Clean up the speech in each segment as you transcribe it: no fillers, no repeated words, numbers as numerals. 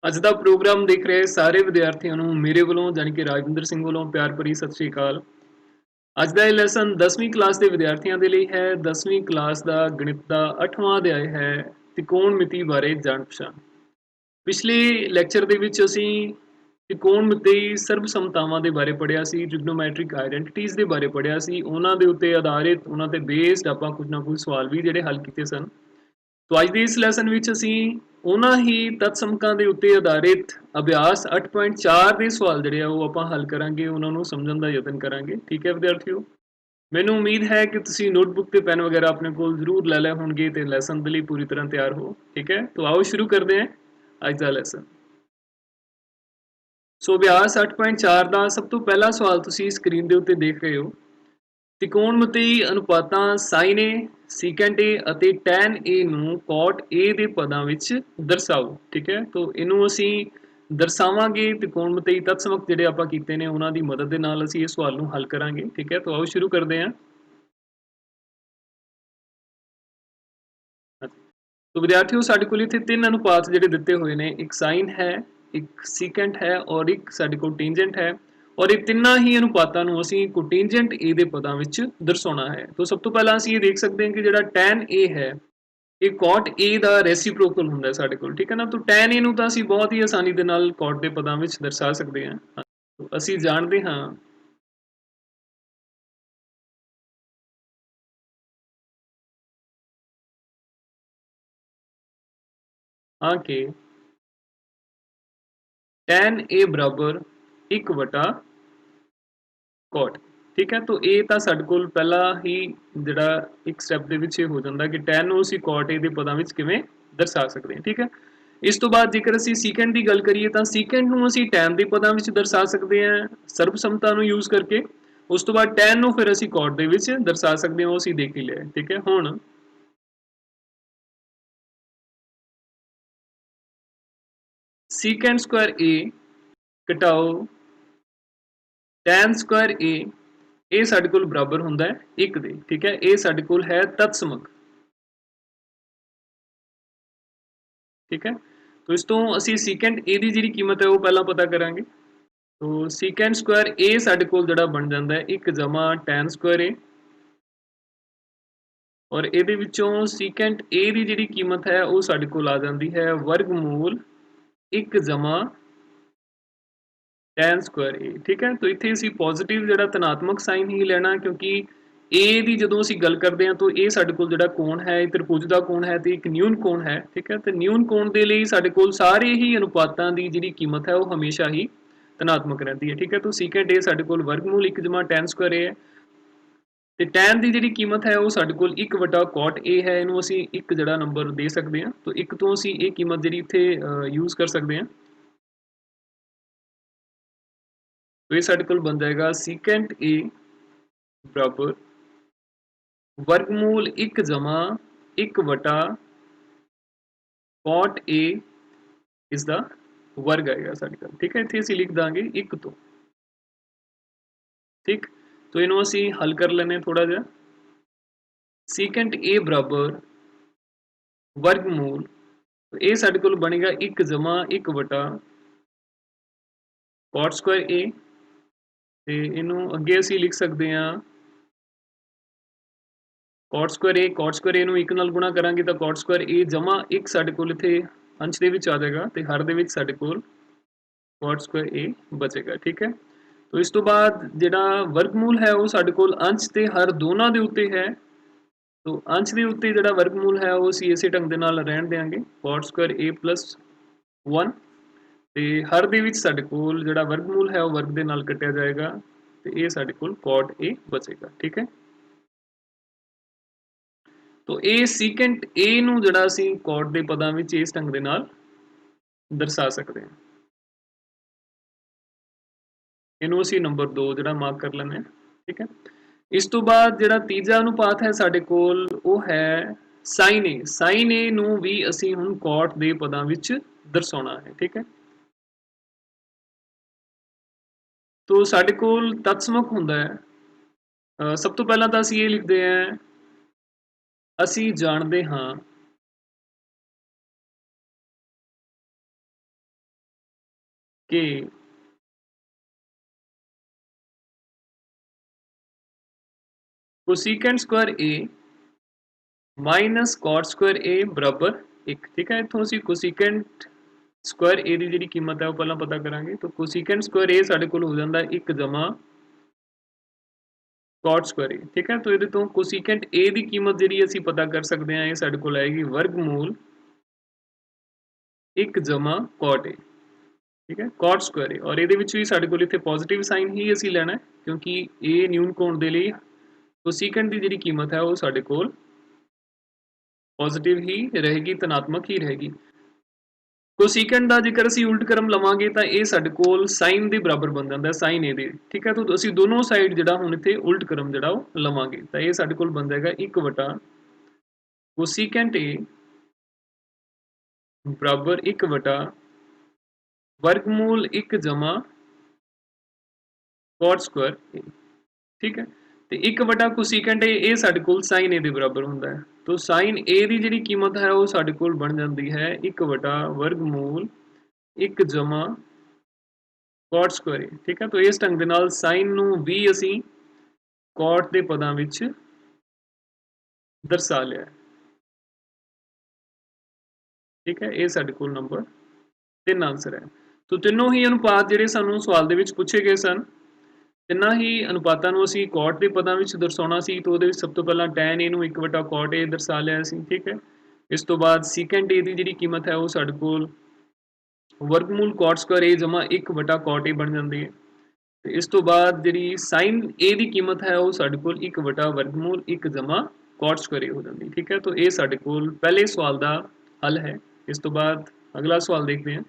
ਅੱਜ ਦਾ ਪ੍ਰੋਗਰਾਮ ਦੇਖ ਰਹੇ ਸਾਰੇ ਵਿਦਿਆਰਥੀਆਂ ਨੂੰ ਮੇਰੇ ਵੱਲੋਂ ਜਾਣੀ ਕਿ ਰਾਜਵਿੰਦਰ ਸਿੰਘ ਵੱਲੋਂ ਪਿਆਰ ਭਰੀ ਸਤਿ ਸ਼੍ਰੀ ਅਕਾਲ। ਅੱਜ ਦਾ ਇਹ ਲੈਸਨ 10ਵੀਂ ਕਲਾਸ ਦੇ ਵਿਦਿਆਰਥੀਆਂ ਦੇ ਲਈ ਹੈ। 10ਵੀਂ ਕਲਾਸ ਦਾ ਗਣਿਤ ਦਾ 8ਵਾਂ ਅਧਿਆਇ ਹੈ ਤਿਕੋਣਮਿਤੀ ਬਾਰੇ ਜਾਣ ਪਛਾਣ। ਪਿਛਲੇ ਲੈਕਚਰ ਦੇ ਵਿੱਚ ਅਸੀਂ ਤਿਕੋਣਮਿਤੀ ਸਰਬ ਸਮਤਾਵਾਂ ਦੇ ਬਾਰੇ ਪੜ੍ਹਿਆ ਸੀ, ਟ੍ਰਿਗਨੋਮੈਟ੍ਰਿਕ ਆਇਡੈਂਟੀਟੀਜ਼ ਦੇ ਬਾਰੇ ਪੜ੍ਹਿਆ ਸੀ। ਉਹਨਾਂ ਦੇ ਉੱਤੇ ਆਧਾਰਿਤ, ਉਹਨਾਂ ਤੇ ਬੇਸਡ ਆਪਾਂ ਕੁਝ ਨਾ ਕੁਝ ਸਵਾਲ ਵੀ ਜਿਹੜੇ ਹੱਲ ਕੀਤੇ ਸਨ। तो ਅੱਜ ਦੇ ਇਸ ਲੈਸਨ ਵਿੱਚ ਅਸੀਂ ਉਹਨਾਂ ਹੀ ਤਤ ਸਮਕਾਂ ਦੇ ਉੱਤੇ ਆਧਾਰਿਤ ਅਭਿਆਸ 8.4 ਦੇ ਸਵਾਲ ਜਿਹੜੇ ਆ ਉਹ ਆਪਾਂ ਹੱਲ ਕਰਾਂਗੇ, ਉਹਨਾਂ ਨੂੰ ਸਮਝਣ ਦਾ ਯਤਨ ਕਰਾਂਗੇ। ਠੀਕ ਹੈ ਵਿਦਿਆਰਥੀਓ, ਮੈਨੂੰ ਉਮੀਦ ਹੈ ਕਿ ਤੁਸੀਂ ਨੋਟਬੁੱਕ ਤੇ ਪੈਨ ਵਗੈਰਾ ਆਪਣੇ ਕੋਲ ਜ਼ਰੂਰ ਲੈ ਲਏ ਹੋਣਗੇ ਤੇ ਲੈਸਨ ਦੇ ਲਈ ਪੂਰੀ ਤਰ੍ਹਾਂ ਤਿਆਰ ਹੋ। ਠੀਕ ਹੈ, तो ਆਓ ਸ਼ੁਰੂ ਕਰਦੇ ਹਾਂ ਅੱਜ ਦਾ ਲੈਸਨ। ਸੋ ਅਭਿਆਸ 8.4 ਦਾ ਸਭ ਤੋਂ ਪਹਿਲਾ ਸਵਾਲ ਤੁਸੀਂ ਸਕਰੀਨ ਦੇ ਉੱਤੇ ਦੇਖ ਰਹੇ ਹੋ। ਤਿਕੋਣਮਿਤੀ ਅਨੁਪਾਤਾਂ sin A, secant A ਅਤੇ tan A ਨੂੰ cot A ਦੇ ਪਦਾਂ ਵਿੱਚ ਦਰਸਾਓ। ਠੀਕ ਹੈ, तो ਇਹਨੂੰ ਅਸੀਂ ਦਰਸਾਵਾਂਗੇ ਤਿਕੋਣਮਿਤੀ ਤਤ ਸਮਕ ਜਿਹੜੇ ਆਪਾਂ ਕੀਤੇ ਨੇ ਉਹਨਾਂ ਦੀ ਮਦਦ ਦੇ ਨਾਲ ਅਸੀਂ ਇਹ ਸਵਾਲ ਨੂੰ ਹੱਲ ਕਰਾਂਗੇ। ਠੀਕ ਹੈ, तो ਆਓ ਸ਼ੁਰੂ ਕਰਦੇ ਹਾਂ। तो ਵਿਦਿਆਰਥੀਓ, ਸਾਡੇ ਕੋਲ ਇੱਥੇ ਤਿੰਨ ਅਨੁਪਾਤ ਜਿਹੜੇ ਦਿੱਤੇ ਹੋਏ ਨੇ, ਇੱਕ ਸਾਈਨ ਹੈ, ਇੱਕ ਸੀਕੈਂਟ ਹੈ ਔਰ ਇੱਕ ਸਾਡੇ ਕੋਲ ਟੈਂਜੈਂਟ ਹੈ। ਔਰ ਇਹ ਤਿੰਨਾਂ ਹੀ ਅਨੁਪਾਤਾਂ ਨੂੰ ਅਸੀਂ ਕੋਟੈਂਜੈਂਟ A ਦੇ ਪਦਾਂ ਵਿੱਚ ਦਰਸਾਉਣਾ ਹੈ। तो ਸਭ ਤੋਂ ਪਹਿਲਾਂ ਅਸੀਂ ਇਹ ਦੇਖ ਸਕਦੇ ਹਾਂ ਕਿ ਜਿਹੜਾ tan A ਹੈ ਇਹ cot A ਦਾ ਰੈਸੀਪ੍ਰੋਕਲ ਹੁੰਦਾ ਹੈ ਸਾਡੇ ਕੋਲ। ਠੀਕ ਹੈ ਨਾ, तो tan A ਨੂੰ ਤਾਂ ਅਸੀਂ ਬਹੁਤ ਹੀ ਆਸਾਨੀ ਦੇ ਨਾਲ cot ਦੇ ਪਦਾਂ ਵਿੱਚ ਦਰਸਾ ਸਕਦੇ ਹਾਂ। ਅਸੀਂ ਜਾਣਦੇ ਹਾਂ कि tan A बराबर 1/cot। ठीक है, तो ਇਹ ਤਾਂ ਸਾਡੇ ਕੋਲ ਪਹਿਲਾਂ ਹੀ ਜਿਹੜਾ ਇੱਕ ਸਟੈਪ ਦੇ ਵਿੱਚ ਇਹ ਹੋ ਜਾਂਦਾ ਕਿ tan ਨੂੰ ਅਸੀਂ cot A ਦੇ ਪਦਾਂ ਵਿੱਚ ਕਿਵੇਂ ਦਰਸਾ ਸਕਦੇ ਹਾਂ। ਠੀਕ ਹੈ, ਇਸ ਤੋਂ ਬਾਅਦ ਜੇਕਰ ਅਸੀਂ ਸੀਕੈਂਟ ਦੀ ਗੱਲ ਕਰੀਏ ਤਾਂ ਸੀਕੈਂਟ ਨੂੰ ਅਸੀਂ tan ਦੇ ਪਦਾਂ ਵਿੱਚ ਦਰਸਾ ਸਕਦੇ ਹਾਂ ਸਰਬ ਸਮਤਾ ਨੂੰ ਯੂਜ਼ ਕਰਕੇ। ਉਸ ਤੋਂ ਬਾਅਦ tan ਨੂੰ ਫਿਰ ਅਸੀਂ cot ਦੇ ਵਿੱਚ ਦਰਸਾ ਸਕਦੇ ਹਾਂ, ਉਹ ਅਸੀਂ ਦੇਖ ਹੀ ਲਿਆ। ਠੀਕ ਹੈ, ਹੁਣ ਸੀਕੈਂਟ ਸਕੁਆਇਰ A ਘਟਾਓ tan ਸਕੁਆਇਰ A, ਇਹ ਸਾਡੇ ਕੋਲ ਬਰਾਬਰ ਹੁੰਦਾ ਹੈ 1 ਦੇ। ਠੀਕ ਹੈ, ਇਹ ਸਾਡੇ ਕੋਲ ਹੈ ਤਤ ਸਮਕ। ਠੀਕ ਹੈ, तो ਇਸ ਤੋਂ ਅਸੀਂ ਸੀਕੈਂਟ A ਦੀ ਜਿਹੜੀ ਕੀਮਤ ਹੈ ਉਹ ਪਹਿਲਾਂ ਪਤਾ ਕਰਾਂਗੇ। तो ਸੀਕੈਂਟ ਸਕੁਆਇਰ A ਸਾਡੇ ਕੋਲ ਜਿਹੜਾ ਬਣ ਜਾਂਦਾ ਹੈ 1 ਜਮਾ tan ਸਕੁਆਇਰ A, ਔਰ ਇਹਦੇ ਵਿੱਚੋਂ ਸੀਕੈਂਟ A ਦੀ ਜਿਹੜੀ ਕੀਮਤ ਹੈ ਉਹ ਸਾਡੇ ਕੋਲ ਆ ਜਾਂਦੀ ਹੈ ਵਰਗਮੂਲ 1 ਜਮਾ tan ਸਕੁਆਇਰ A। ਠੀਕ ਹੈ, तो ਇੱਥੇ ਅਸੀਂ ਪੋਜ਼ਿਟਿਵ ਜਿਹੜਾ ਧਨਾਤਮਕ ਸਾਈਨ ਹੀ ਲੈਣਾ, ਕਿਉਂਕਿ A ਦੀ ਜਦੋਂ ਅਸੀਂ ਗੱਲ ਕਰਦੇ ਹਾਂ ਤਾਂ ਇਹ ਸਾਡੇ ਕੋਲ ਜਿਹੜਾ ਕੋਣ ਹੈ ਇਹ ਤ੍ਰਿਭੁਜ ਦਾ ਕੋਣ ਹੈ ਤੇ ਇੱਕ ਨਿਊਨ ਕੋਣ ਹੈ। ਠੀਕ ਹੈ, ਤੇ ਨਿਊਨ ਕੋਣ ਦੇ ਲਈ ਸਾਡੇ ਕੋਲ ਸਾਰੇ ਹੀ ਅਨੁਪਾਤਾਂ ਦੀ ਜਿਹੜੀ ਕੀਮਤ ਹੈ ਉਹ ਹਮੇਸ਼ਾ ਹੀ ਧਨਾਤਮਕ ਰਹਿੰਦੀ ਹੈ। ਠੀਕ ਹੈ, तो ਸੀਕੈਂਟ A ਸਾਡੇ ਕੋਲ ਵਰਗਮੂਲ 1 ਜਮਾ tan ਸਕੁਆਇਰ A ਹੈ ਤੇ tan ਦੀ ਜਿਹੜੀ ਕੀਮਤ ਹੈ ਉਹ ਸਾਡੇ ਕੋਲ 1/cot A ਹੈ। ਇਹਨੂੰ ਅਸੀਂ ਇੱਕ ਜਿਹੜਾ ਨੰਬਰ ਦੇ ਸਕਦੇ ਹਾਂ, तो ਇੱਕ ਤੋਂ ਅਸੀਂ ਇਹ ਕੀਮਤ ਜਿਹੜੀ ਇੱਥੇ ਯੂਜ਼ ਕਰ ਸਕਦੇ ਹਾਂ। तो ये साढ़े कोल बन जाएगा सीकेंट A बराबर वर्गमूल 1 जमा 1/cot A इसका वर्ग आएगा साढ़े कोल। ठीक है, इत्थे असीं लिख दांगे 1 तो। ठीक, तो इहनूं असीं हल कर लैने थोड़ा जिहा। सीकेंट A बराबर वर्गमूल, तो ये साढ़े कोल बनेगा 1 जमा 1/cot स्क्वायर A, ਤੇ ਇਹਨੂੰ ਅੱਗੇ ਅਸੀਂ ਲਿਖ ਸਕਦੇ ਹਾਂ cot square A ਨੂੰ 1 ਨਾਲ ਗੁਣਾ ਕਰਾਂਗੇ ਤਾਂ cot square A ਜਮਾ 1 ਸਾਡੇ ਕੋਲ ਇੱਥੇ ਅੰਸ਼ ਦੇ ਵਿੱਚ ਆ ਜਾਏਗਾ ਤੇ ਹਰ ਦੇ ਵਿੱਚ ਸਾਡੇ ਕੋਲ cot square A ਬਚੇਗਾ। ਠੀਕ ਹੈ, तो ਇਸ ਤੋਂ ਬਾਅਦ ਜਿਹੜਾ ਵਰਗਮੂਲ ਹੈ ਉਹ ਸਾਡੇ ਕੋਲ ਅੰਸ਼ ਤੇ ਹਰ ਦੋਨਾਂ ਦੇ ਉੱਤੇ ਹੈ। तो अंश ਦੇ ਉੱਤੇ ਜਿਹੜਾ ਵਰਗਮੂਲ ਹੈ ਉਹ ਅਸੀਂ ਇਸੇ ਢੰਗ ਦੇ ਨਾਲ ਰਹਿਣ ਦੇਵਾਂਗੇ cot square A plus 1, ਤੇ ਹਰ ਦੇ ਵਿੱਚ ਸਾਡੇ ਕੋਲ ਜਿਹੜਾ ਵਰਗਮੂਲ ਹੈ ਉਹ ਵਰਗ ਦੇ ਨਾਲ ਕੱਟਿਆ ਜਾਏਗਾ ਤੇ ਇਹ ਸਾਡੇ ਕੋਲ cot A ਬਚੇਗਾ। ਠੀਕ ਹੈ, तो ਇਹ ਸੀਕੈਂਟ A ਨੂੰ ਜਿਹੜਾ ਅਸੀਂ cot ਦੇ ਪਦਾਂ ਵਿੱਚ ਇਸ ਢੰਗ ਦੇ ਨਾਲ ਦਰਸਾ ਸਕਦੇ ਹਾਂ। ਇਹਨੂੰ ਅਸੀਂ ਨੰਬਰ 2 ਜਿਹੜਾ ਮਾਰਕ ਕਰ ਲੈਂਦੇ ਹਾਂ। ਠੀਕ ਹੈ, ਇਸ ਤੋਂ ਬਾਅਦ ਜਿਹੜਾ ਤੀਜਾ ਅਨੁਪਾਤ ਹੈ ਸਾਡੇ ਕੋਲ ਉਹ ਹੈ sin A। sin A ਨੂੰ ਵੀ ਅਸੀਂ ਹੁਣ cot ਦੇ ਪਦਾਂ ਵਿੱਚ ਦਰਸਾਉਣਾ ਹੈ। ਠੀਕ ਹੈ, तो ਸਾਡੇ ਕੋਲ ਤਤਸਮਕ ਹੁੰਦਾ ਹੈ। ਸਭ ਤੋਂ ਪਹਿਲਾਂ ਤਾਂ ਅਸੀਂ ਇਹ ਲਿਖਦੇ ਹਾਂ, ਅਸੀਂ ਜਾਣਦੇ ਹਾਂ कि कोसिकेंट स्क्वायर ए माइनस कॉट स्क्वायर ए बराबर 1। ठीक है, इत्थों ਅਸੀਂ कोसिकेंट स्क्वायर ए ਦੀ ਜਿਹੜੀ ਕੀਮਤ ਹੈ ਉਹ ਪਹਿਲਾਂ ਪਤਾ ਕਰਾਂਗੇ। तो कोसिकेंट स्क्वायर ए ਸਾਡੇ ਕੋਲ ਹੋ ਜਾਂਦਾ 1 ਜਮਾ कॉट स्क्वायर ए। ठीक है, तो ਇਹਦੇ ਤੋਂ कोसिकेंट ए ਦੀ ਕੀਮਤ ਜਿਹੜੀ ਅਸੀਂ ਪਤਾ ਕਰ ਸਕਦੇ ਹਾਂ, ਇਹ ਸਾਡੇ ਕੋਲ ਆਏਗੀ ਵਰਗਮੂਲ 1 ਜਮਾ कॉट ए। ठीक है, कॉट स्क्वायर ए, और ਇਹਦੇ ਵਿੱਚ ਵੀ ਸਾਡੇ ਕੋਲ ਇੱਥੇ ਪੋਜ਼ਿਟਿਵ ਸਾਈਨ ਹੀ ਅਸੀਂ ਲੈਣਾ ਹੈ, ਕਿਉਂਕਿ a ਨਿਊਨ ਕੋਣ ਦੇ ਲਈ कोसिकेंट ਦੀ ਜਿਹੜੀ ਕੀਮਤ ਹੈ ਉਹ ਸਾਡੇ ਕੋਲ पॉजिटिव ही रहेगी, धनात्मक ही रहेगी। कोसिकेंट ਦਾ ਜੇਕਰ ਅਸੀਂ ਉਲਟ ਕਰਮ ਲਵਾਂਗੇ ਤਾਂ ਇਹ ਸਾਡੇ ਕੋਲ ਸਾਈਨ ਦੇ ਬਰਾਬਰ ਬਣ ਜਾਂਦਾ ਹੈ, ਸਾਈਨ a ਦੇ। ਠੀਕ ਹੈ, ਤਾਂ ਅਸੀਂ ਦੋਨੋਂ ਸਾਈਡ ਜਿਹੜਾ ਹੁਣ ਇੱਥੇ ਉਲਟ ਕਰਮ ਜਿਹੜਾ ਉਹ ਲਵਾਂਗੇ ਤਾਂ ਇਹ ਸਾਡੇ ਕੋਲ ਬਣ ਜਾਏਗਾ 1 ਵਟਾ कोसिकेंट a बराबर 1 वटा वर्गमूल 1 जमा कॉट स्क्वायर ए। ठीक है, तो 1 वटा कोसिकेंट ए ये साडे कोल साइन ए दे बराबर हुंदा है। तो साइन ए दी जिहड़ी कीमत है वो साडे कोल बन जाती है 1 वटा वर्गमूल 1 जमा कॉट स्क्वायर ए। ठीक है, तो इस ढंग दे नाल साइन नूं भी असीं कॉट दे पदां विच दर्शा लिया। ठीक है, ये साडे कोल नंबर 3 आंसर है। तो तीनों ही अनुपात जिहड़े सानूं सवाल दे विच पूछे गए सन, तिन्नां ही अनुपातां नूं असीं कॉट दे पदां विच दर्शाउणा सी। तो उहदे विच सब तो पहलां टैन ए नूं 1 वटा कॉट ए दर्शा लिया सी। ठीक है, इस तो बाद सीकेंट ए दी जिहड़ी कीमत है वो साडे कोल वर्गमूल कॉट स्क्वायर ए जमा 1 वटा कॉट ए बन जाती है। तो इस तो बाद जिहड़ी साइन ए दी कीमत है वो साडे कोल 1 वटा वर्गमूल 1 जमा कॉट स्क्वायर ए हो जाती है। ठीक है, तो ये साडे कोल पहले सवाल दा हल है। इस तो बाद अगला सवाल देखते हैं।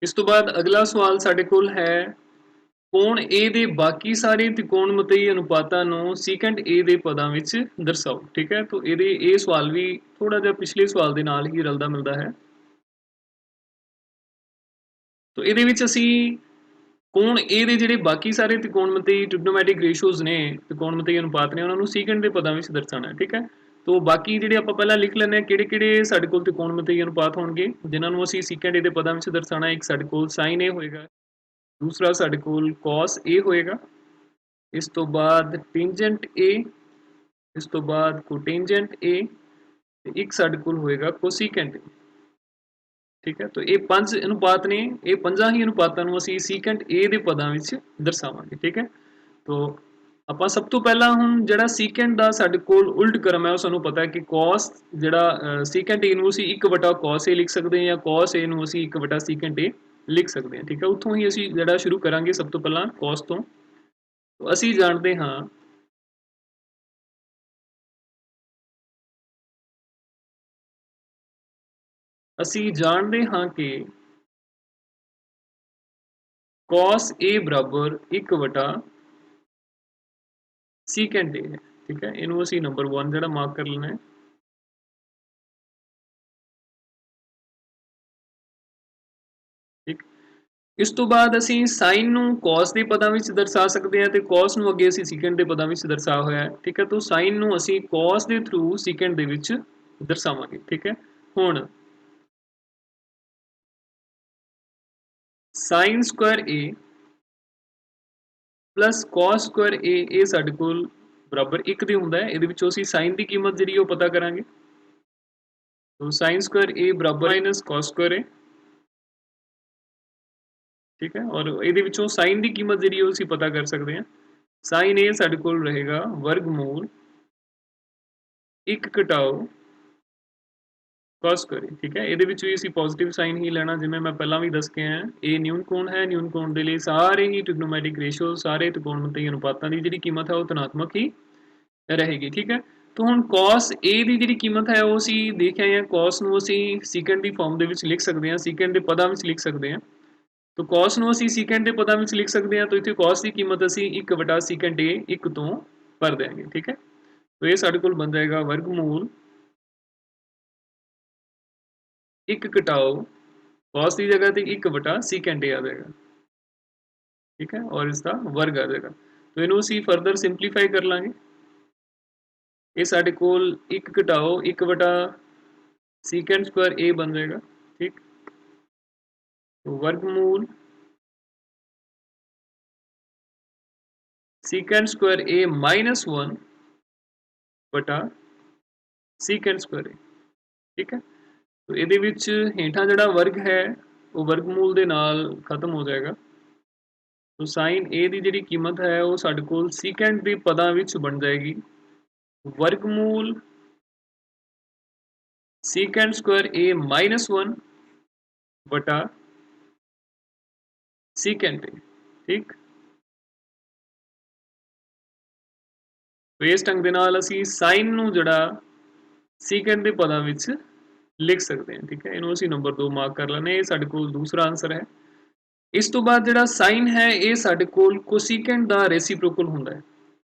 इस तो बाद अगला सवाल साडे कोल है कोण ए दे बाकी सारे त्रिकोणमितीय अनुपातां नूं सीकेंट ए दे पदां विच दर्शाओ। ठीक है, तो ये सवाल भी थोड़ा जिहा पिछले सवाल दे नाल ही रलदा मिलदा है। तो इहदे विच असीं कोण ए दे जिहड़े बाकी सारे त्रिकोणमितीय ट्रिग्नोमैटिक रेशियोज ने, त्रिकोणमितीय अनुपात ने, उन्हां नूं सीकेंट दे पदां विच दर्शाना है। ठीक है, तो बाकी जिहड़े आपां पहलां लिख लैंदे आ किहड़े-किहड़े साडे कोल त्रिकोणमितीय अनुपात होणगे जिन्हां नूं असीं सीकेंट ए दे पदां विच दर्शाना। एक साडे कोल साइन ए होएगा, दूसरा साडे कोल कॉस ए होएगा, इस तो बाद टेंजेंट ए, इस तो बाद कोटेंजेंट ए, ते एक साडे कोल होएगा कोसिकेंट ए। ठीक है, तो ये 5 अनुपात ने, ये 5 ही अनुपातां नूं असीं सीकेंट ए दे पदां विच दर्शावांगे। ठीक है, तो ਆਪਾਂ सब तो पहला हुण जिहड़ा सीकेंट दा साडे कोल उल्ट क्रम है, ਉਹ ਸਾਨੂੰ पता है कि कॉस जिहड़ा सीकेंट ए नूं असीं 1 वटा कॉस ए लिख सकते हैं या कॉस ए नूं असीं 1 वटा सीकेंट ए लिख सकते हैं। ठीक है, उत्थों ही असीं जिहड़ा शुरू करांगे सब तो पहला कॉस तो। तो असीं जाणदे हां कि कॉस ए बराबर 1 वटा सीकेंट ए है। ठीक है, इनू असीं नंबर 1 जिहड़ा मार्क कर लेना है। ठीक, इस तो बाद असीं साइन नूं कॉस दे पदां विच दर्शा सकते हैं, तो कॉस नूं अगे असीं सीकेंट दे पदां विच दर्शाया होया है। ठीक है, तो साइन नूं असीं कॉस दे थ्रू सीकेंट दे विच दर्शावांगे। ठीक है, हुण साइन स्क्वायर ए प्लस कॉस स्क्वायर ए ये साडे कोल बराबर 1 दे हुंदा है। इहदे विचों असीं साइन दी कीमत जिहड़ी ओह पता करांगे। तो साइन स्क्वायर ए बराबर माइनस कॉस स्क्वायर ए। ठीक है, और ਇਹਦੇ ਵਿੱਚੋਂ साइन की कीमत ਜਿਹੜੀ ਉਹ ਅਸੀਂ पता कर सकते हैं। साइन ए ਸਾਡੇ ਕੋਲ ਰਹੇਗਾ वर्गमूल 1 ਘਟਾਓ cos स्क्वायर। ठीक है, ਇਹਦੇ ਵਿੱਚ ਵੀ ਅਸੀਂ पॉजिटिव साइन ही लेना, जिवें मैं ਪਹਿਲਾਂ भी दस के आया। ਇਹ न्यून कोण है, न्यून कोण ਦੇ ਲਈ ਸਾਰੇ ਹੀ ट्रिग्नोमैटिक रेशियो, ਸਾਰੇ त्रिकोणमितीय अनुपातां ਦੀ ਜਿਹੜੀ कीमत है ਉਹ ਧਨਾत्मक ही रहेगी। ठीक है, तो ਹੁਣ cos a ਦੀ ਜਿਹੜੀ कीमत है ਉਹ ਅਸੀਂ ਦੇਖ ਆਏ ਹਾਂ। cos ਨੂੰ ਅਸੀਂ सीकेंट ਦੀ ਫਾਰਮ ਦੇ ਵਿੱਚ ਲਿਖ ਸਕਦੇ ਹਾਂ, सीकेंट ਦੇ ਪਦਾਂ ਵਿੱਚ ਲਿਖ ਸਕਦੇ ਹਾਂ। तो cos ਨੂੰ ਅਸੀਂ सीकेंट ਦੇ ਪਦਾਂ ਵਿੱਚ ਲਿਖ ਸਕਦੇ ਹਾਂ। तो ਇੱਥੇ cos ਦੀ ਕੀਮਤ ਅਸੀਂ 1 ਵਟਾ सीकेंट a 1 ਤੋਂ ਭਰ ਦੇਵਾਂਗੇ। ठीक है, तो ਇਹ ਸਾਡੇ ਕੋਲ ਬਣ ਜਾਏਗਾ वर्गमूल 1 ਘਟਾਓ cos की जगह ਤੇ 1 ਵਟਾ सीकेंट a आ जाएगा। ठीक है, और इसका वर्ग आ जाएगा। तो इन्हों ਅਸੀਂ फर्दर सिंपलीफाई कर लांगे। ये साढ़े कोल 1 घटाओ 1 वटा सीकेंट स्क्वायर ए बन जाएगा। ठीक, वर्गमूल सीकेंट स्क्वायर ए माइनस 1 बटा सीकेंट स्क्वायर ए। ठीक है, तो ਇਹਦੇ ਵਿੱਚ ਹੇਠਾਂ ਜਿਹੜਾ ਵਰਗ ਹੈ ਉਹ ਵਰਗਮੂਲ ਦੇ ਨਾਲ ਖਤਮ ਹੋ ਜਾਏਗਾ। तो साइन ए ਦੀ ਜਿਹੜੀ ਕੀਮਤ ਹੈ ਉਹ ਸਾਡੇ ਕੋਲ ਸੀਕੈਂਟ ਦੇ ਪਦਾਂ ਵਿੱਚ ਬਣ ਜਾਏਗੀ वर्गमूल सीकेंट स्क्वायर ए माइनस 1 बटा सीकेंट ए। ठीक, तो इस ढंग ਦੇ ਨਾਲ ਅਸੀਂ साइन ਨੂੰ ਜਿਹੜਾ सीकेंट ਦੇ ਪਦਾਂ ਵਿੱਚ ਲਿਖ ਸਕਦੇ ਹਾਂ। ठीक है, ਇਹਨੂੰ ਅਸੀਂ ਨੰਬਰ 2 ਮਾਰਕ ਕਰ ਲੈਣੇ। ਇਹ ਸਾਡੇ ਕੋਲ ਦੂਸਰਾ ਆਨਸਰ ਹੈ। ਇਸ ਤੋਂ ਬਾਅਦ ਜਿਹੜਾ साइन ਹੈ ਇਹ ਸਾਡੇ ਕੋਲ ਕੋਸੀਕੈਂਟ ਦਾ ਰੈਸੀਪ੍ਰੋਕਲ ਹੁੰਦਾ ਹੈ,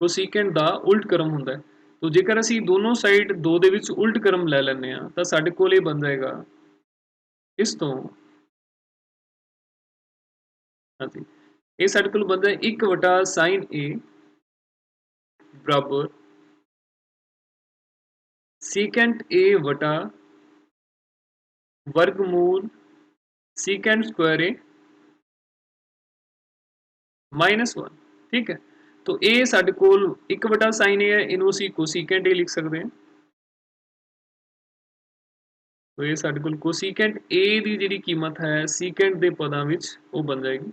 ਕੋਸੀਕੈਂਟ ਦਾ ਉਲਟ ਕਰਮ ਹੁੰਦਾ ਹੈ। तो जेकर ਅਸੀਂ दोनों साइड 2 ਦੇ ਵਿੱਚ ਉਲਟ ਕਰਮ ਲੈ ਲੈਂਦੇ ਆ ਤਾਂ ਸਾਡੇ ਕੋਲ ਇਹ ਬਣ ਜਾਏਗਾ ਇਸ ਤੋਂ ਹਾਂਜੀ ਇਹ ਸਾਡੇ ਕੋਲ ਬਣਦਾ 1 ਵਟਾ sin a ਬਰਾਬਰ secant a ਵਟਾ वर्गमूल secant स्क्वायर a माइनस 1। ठीक है, तो ये साडे कोल 1 वटा sin a है, इनू असीं कोसीकेंट a लिख सकते हैं। तो ये साडे कोल कोसीकेंट a दी जिहड़ी कीमत है सीकेंट दे पदां विच वो बन जाएगी।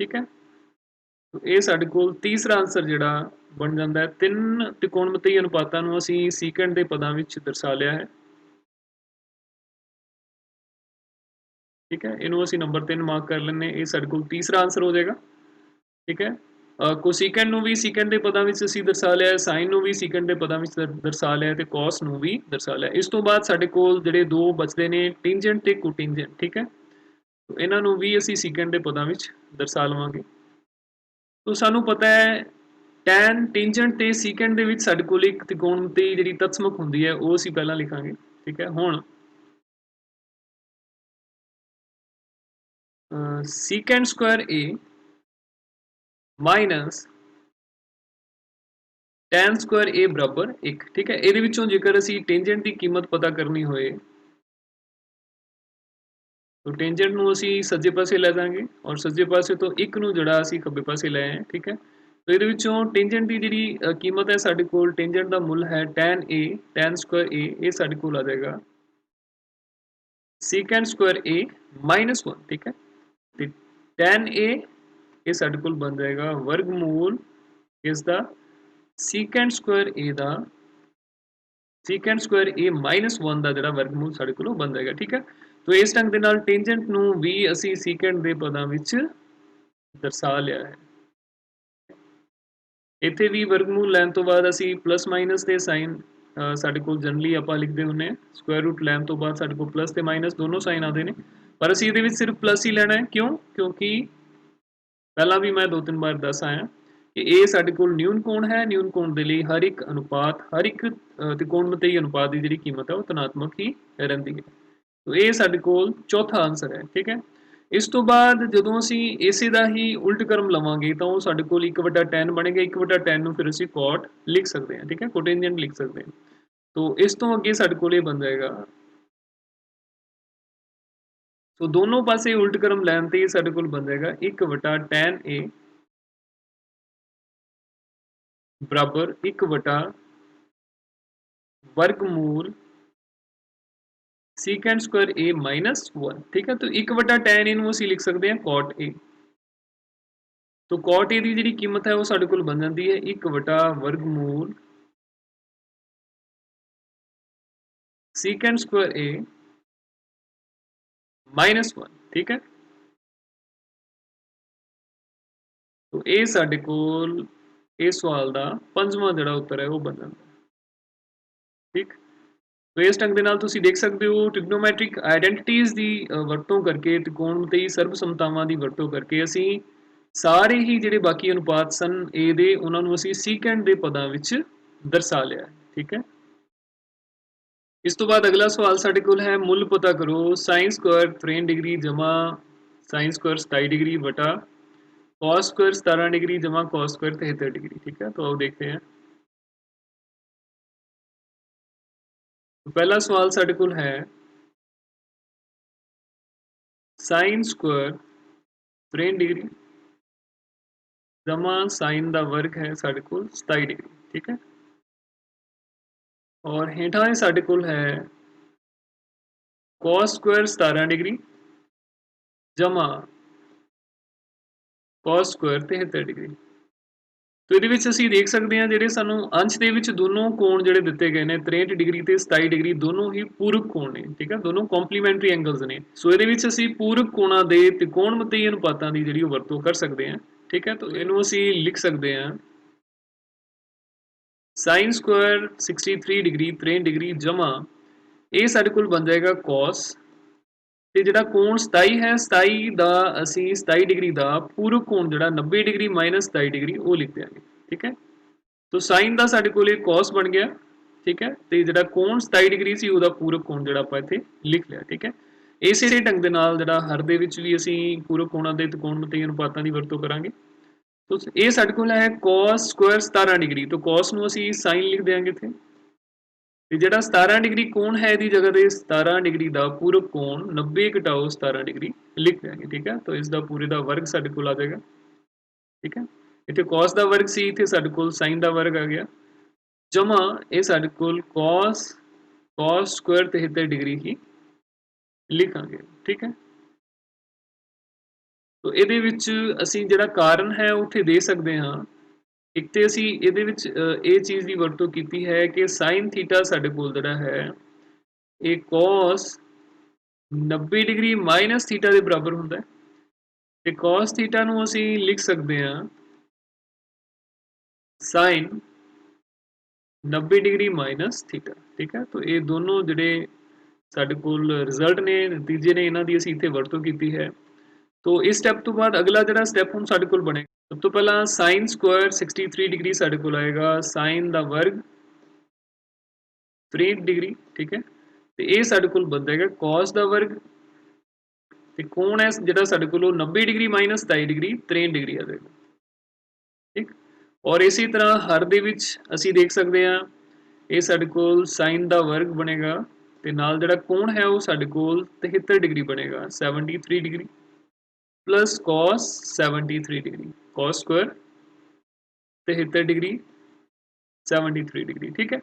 ठीक है, तो ये साडे कोल तीसरा आंसर जिहड़ा बन जाता है। 3 त्रिकोणमितीय अनुपातां नूं असीं सीकेंट दे पदां विच दर्शा लिया है। ठीक है, इनू असीं नंबर 3 मार्क कर लेने। ये साडे कोल तीसरा आंसर हो जाएगा। ठीक है, कोसीकेंट नूं भी सीकेंट दे पदां विच असीं दर्शा लिया है, साइन नूं भी सीकेंट दे पदां विच दर्शा लिया है ते कॉस नूं भी दर्शा लिया। इस तो बाद साडे कोल जिहड़े दो बचदे ने टेंजेंट ते कोटेंजेंट। ठीक है, तो इन्हां नूं भी असीं सीकेंट दे पदां विच दर्शा लवांगे। तो सानूं पता है टैन टेंजेंट ते सीकेंट दे विच साडे कोल एक त्रिकोणमिति जिहड़ी तत्समक हुंदी है वो असीं पहलां लिखांगे। ठीक है, हुण सीकेंट स्क्वायर ए माइनस टैन स्क्वायर ए बराबर 1। ठीक है, ਇਹਦੇ ਵਿੱਚੋਂ ਜੇਕਰ ਅਸੀਂ ਟੈਂਜੈਂਟ ਦੀ ਕੀਮਤ ਪਤਾ ਕਰਨੀ ਹੋਏ तो टेंजेंट ਨੂੰ ਅਸੀਂ ਸੱਜੇ ਪਾਸੇ ਲੈ ਜਾਾਂਗੇ ਔਰ ਸੱਜੇ ਪਾਸੇ ਤੋਂ 1 ਨੂੰ ਜਿਹੜਾ ਅਸੀਂ ਖੱਬੇ ਪਾਸੇ ਲੈ ਆਏ। ਠੀਕ ਹੈ, तो ਇਹਦੇ ਵਿੱਚੋਂ ਟੈਂਜੈਂਟ ਦੀ ਜਿਹੜੀ ਕੀਮਤ ਹੈ ਸਾਡੇ ਕੋਲ ਟੈਂਜੈਂਟ ਦਾ ਮੁੱਲ ਹੈ tan a tan square a, ਇਹ ਸਾਡੇ ਕੋਲ ਆ ਜਾਏਗਾ secant स्क्वायर a माइनस 1। ठीक है, ਤੇ tan a ਇਹ ਸਾਡੇ ਕੋਲ ਬਣ ਜਾਏਗਾ वर्गमूल ਇਸ ਦਾ secant square a the secant square a minus 1 ਦਾ ਜਿਹੜਾ वर्गमूल ਸਾਡੇ ਕੋਲ ਬਣ ਜਾਏਗਾ। ठीक है, तो इस ढंग ਦੇ ਨਾਲ ਟੈਂਜੈਂਟ ਨੂੰ ਵੀ ਅਸੀਂ secant ਦੇ ਪਦਾਂ ਵਿੱਚ ਦਰਸਾ ਲਿਆ ਹੈ। ਇੱਥੇ ਵੀ वर्गमूल ਲੈਣ ਤੋਂ ਬਾਅਦ ਅਸੀਂ ਪਲੱਸ ਮਾਈਨਸ ਤੇ ਸਾਈਨ ਸਾਡੇ ਕੋਲ ਜਨਰਲੀ ਆਪਾਂ ਲਿਖਦੇ ਹੁੰਨੇ ਆ। ਸਕੁਆਇਰ ਰੂਟ ਲੈਣ ਤੋਂ ਬਾਅਦ ਸਾਡੇ ਕੋਲ ਪਲੱਸ ਤੇ ਮਾਈਨਸ ਦੋਨੋਂ ਸਾਈਨ ਆਉਂਦੇ ਨੇ, ਪਰ ਅਸੀਂ ਇਹਦੇ ਵਿੱਚ ਸਿਰਫ ਪਲੱਸ ਹੀ ਲੈਣਾ ਹੈ। ਕਿਉਂ? ਕਿਉਂਕਿ ਪਹਿਲਾਂ ਵੀ ਮੈਂ 2-3 ਵਾਰ ਦੱਸ ਆਇਆ कि ਇਹ ਸਾਡੇ ਕੋਲ ਨਿਊਨ ਕੋਣ ਹੈ। ਨਿਊਨ ਕੋਣ ਦੇ ਲਈ ਹਰ ਇੱਕ ਅਨੁਪਾਤ ਹਰ ਇੱਕ त्रिकोणमितीय अनुपात ਦੀ ਜਿਹੜੀ ਕੀਮਤ ਹੈ ਉਹ ਧਨਾਤਮਕ ਹੀ ਰਹਿੰਦੀ ਹੈ। तो ਇਹ ਸਾਡੇ ਕੋਲ ਚੌਥਾ ਆਨਸਰ ਹੈ। ਠੀਕ ਹੈ, ਇਸ ਤੋਂ ਬਾਅਦ ਜਦੋਂ ਅਸੀਂ ਇਸੇ ਦਾ ਹੀ ਉਲਟ ਕਰਮ ਲਵਾਂਗੇ ਤਾਂ ਉਹ ਸਾਡੇ ਕੋਲ 1/tan ਬਣੇਗਾ। 1/tan ਨੂੰ ਫਿਰ ਅਸੀਂ cot ਲਿਖ ਸਕਦੇ ਹਾਂ। ਠੀਕ ਹੈ, ਕੋਟੇਂਜੈਂਟ ਲਿਖ ਸਕਦੇ ਹਾਂ। तो ਇਸ ਤੋਂ ਅੱਗੇ ਸਾਡੇ ਕੋਲ ਇਹ ਬਣ ਜਾਏਗਾ तो दोनों पासे उल्ट क्रम लैन ते साडे कोल बन जाएगा 1/tan a बराबर 1 वर्गमूल secant स्क्वायर a माइनस 1। ठीक है, तो 1/tan a ਨੂੰ ਅਸੀਂ ਲਿਖ ਸਕਦੇ ਹਾਂ cot a। तो cot a ਦੀ ਜਿਹੜੀ ਕੀਮਤ ਹੈ ਉਹ ਸਾਡੇ ਕੋਲ ਬਣ ਜਾਂਦੀ ਹੈ 1 वर्गमूल secant स्क्वायर a माइनस 1। ठीक है, तो ਇਹ ਸਾਡੇ ਕੋਲ ਇਸ ਸਵਾਲ ਦਾ ਪੰਜਵਾਂ ਜਿਹੜਾ ਉੱਤਰ ਹੈ ਉਹ ਬਣ ਜਾਂਦਾ। ਠੀਕ, तो इस ढंग ਦੇ ਨਾਲ ਤੁਸੀਂ ਦੇਖ ਸਕਦੇ ਹੋ ਟ੍ਰਿਗਨੋਮੈਟ੍ਰਿਕ ਆਇਡੈਂਟੀਟੀਜ਼ ਦੀ ਵਰਤੋਂ ਕਰਕੇ त्रिकोणमितीय ਸਰਬਸਮਤਾਵਾਂ ਦੀ ਵਰਤੋਂ ਕਰਕੇ ਅਸੀਂ ਸਾਰੇ ਹੀ ਜਿਹੜੇ ਬਾਕੀ ਅਨੁਪਾਤ ਸਨ a ਦੇ ਉਹਨਾਂ ਨੂੰ ਅਸੀਂ ਸੀਕੈਂਟ ਦੇ ਪਦਾਂ ਵਿੱਚ ਦਰਸਾ ਲਿਆ। ਠੀਕ ਹੈ, ਇਸ ਤੋਂ ਬਾਅਦ ਅਗਲਾ ਸਵਾਲ ਸਾਡੇ ਕੋਲ ਹੈ ਮੁੱਲ ਪਤਾ ਕਰੋ sin स्क्वायर 63 डिग्री जमा sin स्क्वायर 27 डिग्री बटा cos स्क्वायर 17 डिग्री जमा cos स्क्वायर 73 डिग्री। ठीक है, तो आओ देखते हैं। तो पहला सवाल साडे कोल है साइन स्क्वायर 63 डिग्री जमा साइन दा वर्ग है साडे कोल 27 डिग्री। ठीक है, और हेठा है साडे कोल है cos स्क्वायर 17 डिग्री जमा cos स्क्वायर 73 डिग्री। तो ਇਹਦੇ ਵਿੱਚ ਅਸੀਂ ਦੇਖ ਸਕਦੇ ਹਾਂ ਜਿਹੜੇ ਸਾਨੂੰ ਅੰਸ਼ ਦੇ ਵਿੱਚ ਦੋਨੋਂ ਕੋਣ ਜਿਹੜੇ ਦਿੱਤੇ ਗਏ ਨੇ 63 ਡਿਗਰੀ ਤੇ 27 ਡਿਗਰੀ ਦੋਨੋਂ ਹੀ ਪੂਰਕ ਕੋਣ ਨੇ। ਠੀਕ ਹੈ, ਦੋਨੋਂ ਕੰਪਲੀਮੈਂਟਰੀ ਐਂਗਲਸ ਨੇ। ਸੋ ਇਹਦੇ ਵਿੱਚ ਅਸੀਂ ਪੂਰਕ ਕੋਣਾਂ ਦੇ ਤਿਕੋਣਮਿਤੀ ਅਨੁਪਾਤਾਂ ਦੀ ਜਿਹੜੀ ਉਹ ਵਰਤੋਂ ਕਰ ਸਕਦੇ ਹਾਂ। ਠੀਕ ਹੈ, ਤਾਂ ਇਹਨੂੰ ਅਸੀਂ ਲਿਖ ਸਕਦੇ ਹਾਂ ਸਾਈਨ ਸਕੁਆਇਰ 63 ਡਿਗਰੀ 63 ਡਿਗਰੀ ਜਮਾ ਇਹ ਸਾਡੇ ਕੋਲ ਬਣ ਜਾਏਗਾ cos ਤੇ ਜਿਹੜਾ ਕੋਣ 27 ਹੈ 27 ਦਾ ਅਸੀਂ 27 ਡਿਗਰੀ ਦਾ ਪੂਰਕ ਕੋਣ ਜਿਹੜਾ 90 ਡਿਗਰੀ ਮਾਈਨਸ 27 ਡਿਗਰੀ ਉਹ ਲਿਖ ਦਿਆਂਗੇ। ਠੀਕ ਹੈ, तो साइन ਦਾ ਸਾਡੇ ਕੋਲ cos ਬਣ ਗਿਆ। ਠੀਕ ਹੈ, ਤੇ ਜਿਹੜਾ ਕੋਣ 27 ਡਿਗਰੀ ਸੀ ਉਹਦਾ ਪੂਰਕ ਕੋਣ ਜਿਹੜਾ ਆਪਾਂ ਇੱਥੇ ਲਿਖ ਲਿਆ। ਠੀਕ ਹੈ, ਇਸੇ ਢੰਗ ਦੇ ਨਾਲ ਜਿਹੜਾ ਹਰ ਦੇ ਵਿੱਚ ਵੀ ਅਸੀਂ ਪੂਰਕ ਕੋਣਾਂ ਦੇ ਤਿਕੋਣਮਿਤੀ ਅਨੁਪਾਤਾਂ ਦੀ ਵਰਤੋਂ ਕਰਾਂਗੇ। तो ਇਹ ਸਾਡੇ ਕੋਲ ਹੈ cos ਸਕੁਆਇਰ 17 ਡਿਗਰੀ तो cos ਨੂੰ ਅਸੀਂ sin ਲਿਖ ਦਿਆਂਗੇ ਇੱਥੇ ਤੇ ਜਿਹੜਾ 17 ਡਿਗਰੀ ਕੋਣ ਹੈ ਇਹਦੀ ਜਗ੍ਹਾ ਤੇ 17 ਡਿਗਰੀ ਦਾ ਪੂਰਕ ਕੋਣ 90 ਘਟਾਓ 17 ਡਿਗਰੀ ਲਿਖ ਦਿਆਂਗੇ। ਠੀਕ ਹੈ, ਤਾਂ ਇਸ ਦਾ ਪੂਰੇ ਦਾ ਵਰਗ ਸਾਡੇ ਕੋਲ ਆ ਜਾਏਗਾ। ਠੀਕ ਹੈ, ਇੱਥੇ cos ਦਾ ਵਰਗ ਸੀ ਇੱਥੇ ਸਾਡੇ ਕੋਲ sin ਦਾ ਵਰਗ ਆ ਗਿਆ ਜਮਾ ਇਹ ਸਾਡੇ ਕੋਲ cos ਸਕੁਆਇਰ 73 ਡਿਗਰੀ ਹੀ ਲਿਖਾਂਗੇ। ਠੀਕ ਹੈ, तो ਇਹਦੇ ਵਿੱਚ ਅਸੀਂ ਜਿਹੜਾ ਕਾਰਨ ਹੈ ਉੱਥੇ ਦੇ ਸਕਦੇ ਹਾਂ। ਇੱਕ ਤੇ ਅਸੀਂ ਇਹਦੇ ਵਿੱਚ ਇਹ ਚੀਜ਼ ਦੀ ਵਰਤੋਂ ਕੀਤੀ ਹੈ ਕਿ sin ਥੀਟਾ ਸਾਡੇ ਕੋਲ ਜਿਹੜਾ ਹੈ ਇਹ cos 90 ਡਿਗਰੀ ਮਾਈਨਸ ਥੀਟਾ ਦੇ ਬਰਾਬਰ ਹੁੰਦਾ ਹੈ ਤੇ cos ਥੀਟਾ ਨੂੰ ਅਸੀਂ ਲਿਖ ਸਕਦੇ ਹਾਂ sin 90 डिग्री माइनस थीटा। ठीक है, तो ये दोनों ਜਿਹੜੇ ਸਾਡੇ ਕੋਲ ਰਿਜ਼ਲਟ ਨੇ ਨਤੀਜੇ ਨੇ ਇਹਨਾਂ ਦੀ ਅਸੀਂ ਇੱਥੇ ਵਰਤੋਂ ਕੀਤੀ ਹੈ। तो इस स्टैप तो बाद अगला ਜਿਹੜਾ स्टैप ਹੁਣ ਸਾਡੇ ਕੋਲ ਬਣੇਗਾ ਸਭ ਤੋਂ ਪਹਿਲਾਂ sin ਸਕੁਆਇਰ 63 डिग्री ਸਾਡੇ ਕੋਲ ਆਏਗਾ sin ਦਾ ਵਰਗ 63 डिग्री। ठीक है, ਤੇ ਇਹ ਸਾਡੇ ਕੋਲ ਬਣ ਜਾਏਗਾ cos ਦਾ ਵਰਗ ਤੇ ਕੋਣ ਹੈ ਜਿਹੜਾ ਸਾਡੇ ਕੋਲ 90 डिग्री माइनस 27 डिग्री 63 डिग्री ਆ ਜਾਏਗਾ। ठीक, और इसी तरह हर ਦੇ ਵਿੱਚ ਅਸੀਂ ਦੇਖ ਸਕਦੇ ਹਾਂ ਇਹ ਸਾਡੇ ਕੋਲ sin ਦਾ ਵਰਗ ਬਣੇਗਾ ਤੇ ਨਾਲ ਜਿਹੜਾ ਕੋਣ ਹੈ ਉਹ ਸਾਡੇ ਕੋਲ 73 ਡਿਗਰੀ ਬਣੇਗਾ 73 degree plus cos 73 degree cos Square 73 degree 73 degree. ਠੀਕ ਹੈ,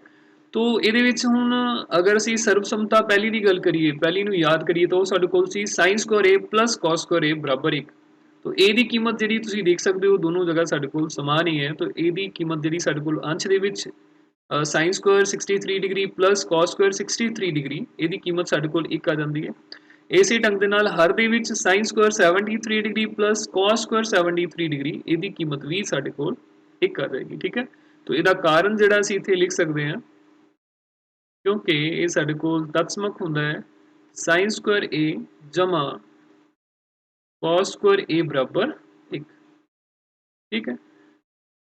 तो ਇਹਦੇ ਵਿੱਚ ਹੁਣ ਅਗਰ ਅਸੀਂ ਸਰਬਸੰਮਤਾ ਪਹਿਲੀ ਦੀ ਗੱਲ ਕਰੀਏ ਪਹਿਲੀ ਨੂੰ ਯਾਦ ਕਰੀਏ ਤਾਂ ਉਹ ਸਾਡੇ ਕੋਲ ਸੀ sin Square a plus cos Square a ਬਰਾਬਰ 1। तो a ਦੀ ਕੀਮਤ ਜਿਹੜੀ ਤੁਸੀਂ ਦੇਖ ਸਕਦੇ ਹੋ ਦੋਨੋਂ ਜਗ੍ਹਾ ਸਾਡੇ ਕੋਲ ਸਮਾਨ ਹੀ ਹੈ। तो a ਦੀ ਕੀਮਤ ਜਿਹੜੀ ਸਾਡੇ ਕੋਲ ਅੰਸ਼ ਦੇ ਵਿੱਚ sin Square 63 degree plus cos Square 63 degree ਇਹਦੀ ਕੀਮਤ ਸਾਡੇ ਕੋਲ 1 ਆ ਜਾਂਦੀ ਹੈ। ਇਸੇ ਢੰਗ ਦੇ ਨਾਲ ਹਰ ਦੇ ਵਿੱਚ sin Square 73 degree plus cos Square 73 degree ਇਹਦੀ ਕੀਮਤ ਵੀ ਸਾਡੇ ਕੋਲ 1 ਆ ਜਾਏਗੀ। ਠੀਕ ਹੈ, तो ਇਹਦਾ ਕਾਰਨ ਜਿਹੜਾ ਅਸੀਂ ਇੱਥੇ ਲਿਖ ਸਕਦੇ ਹਾਂ ਕਿਉਂਕਿ ਇਹ ਸਾਡੇ ਕੋਲ ਤਤਸਮਕ ਹੁੰਦਾ ਹੈ sin ਸਕੁਆਇਰ a ਜਮਾ cos ਸਕੁਆਇਰ a ਬਰਾਬਰ 1। ठीक है,